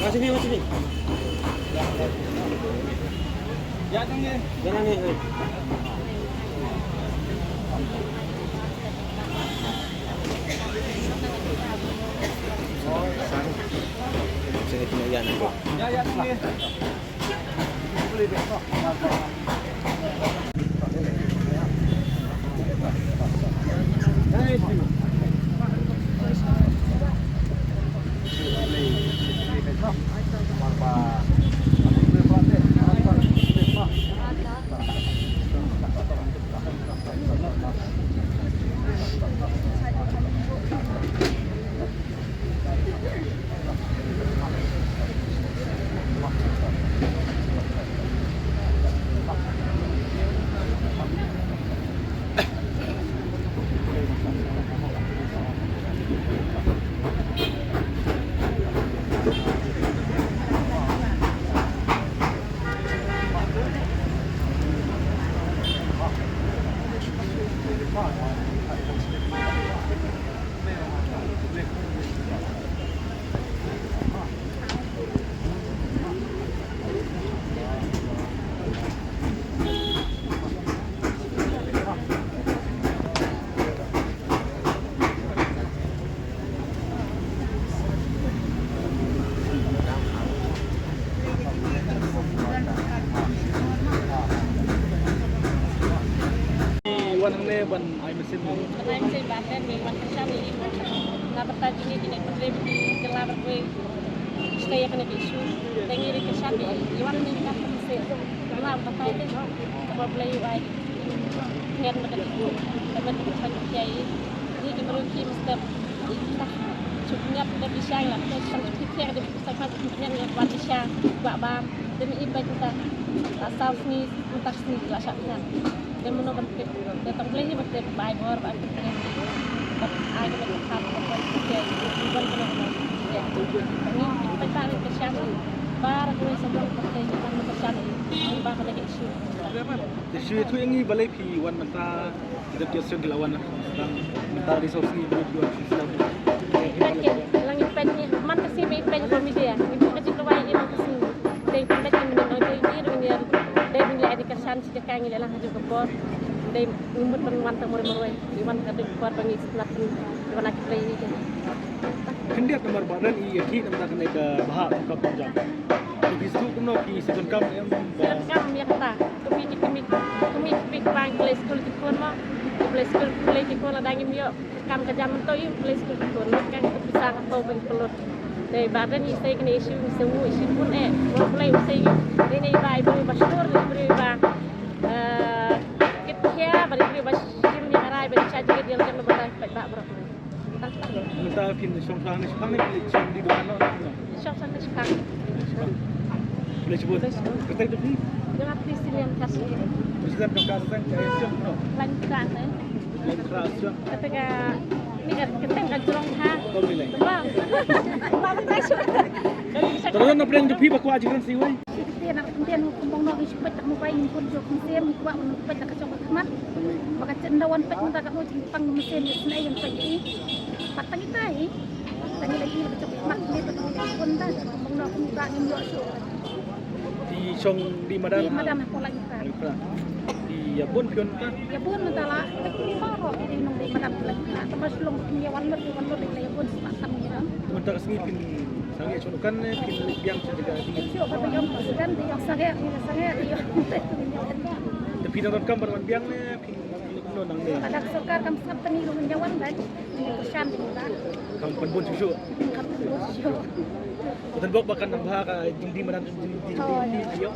Mas sini. Jangan ni. Jangan ni. Sini pinayan ko. Ya ni. Boleh besok. Wan ay mesin. Ay mesin bahkan di wan kesam ini. Na bertaji ni tidak perlu di kelar berwe. Stay akan di isu. Tengi di kesam di wan ni kan mesin. Kelar bertaji tu. Apa boleh buat? Niat nak itu. Dapat kita kiai. Ini dimeruki mesti cukupnya pada bisa lah. Kalau kita ada sama cukupnya ni buat bisa buat bam. Demi ibadah kita. Asal ni untuk ni laksanakan. Dan menurut datang beli ni betul baik orang baik betul. Tapi ada macam apa betul bukan benar. Ya. Ini kita ni kesal. Baru kita sebelum kita jangan kesal. Ini baru lagi isu. Isu itu yang ini balai pi wan mata kita kiasan kelawan sedang mata resource ni berdua sedang. Pakai langit pennya. Mana sih pen komedi ya? Ibu kecil tu baik ini kesini. Dan kita ni menang ini. Dari nilai edukasi sejak kami lelah haju kebor, dari umur penguan temurui, iwan kadu kebor bagi setelah iwan aktif lagi je. Kendiat nomor badan ia kini nama kena ke bahak buka panjang. Bisu kuno ki sebelum kam yang Sekarang kami kata, kami bang play school di kono, play di kono lagi mio kam kerja mentok ini play school di kono kan bisa atau bagi pelut. Dari badan ini saya kena isu semua isu pun mulai saya ini ibu basur ibu kita beri basir ni arai beri caji dia lepas lepas tak berapa. minta pin songkang ni sekarang ni pelajari di mana? Syok sana sekarang. Boleh sebut. Kita itu ni. Jangan presiden kasih. Presiden Kongkasan Kaisang no. Lanjutan Lanjutan. Ketika ni kan kita kan curang ha. Kau nilai. Bang. Bang kasih. Terus nak beli jupi baku aja kan sih wei. Dia nak kemudian hukum nak isipet tak mau pun jok mesin kuat menupet tak kacau kemat. Maka cendawan pet minta kat mau cimpang mesin di sini yang pergi. Patang kita ni. Tadi lagi kacau kemat ni betul pun dah hukum nak minta ni jok. Di Song di Madam. Di Madam pola kita. Di Yabun pion kan. Yabun mentala tapi marah di nong di Madam pola kita. Terus long punya wanler di Yabun sebatang ni dah. Sementara sini pin sangat conokan pin yang juga di. Siapa pada yang kan yang sangat yang Tapi dalam kam berwan biang ni pin no nang ni. ada sokar kam sab tani lu menjawan dan ini kusan di kita. Kam penbun susu. Kam bos yo. Betul bok bahkan nang bahaka di Madam di dia.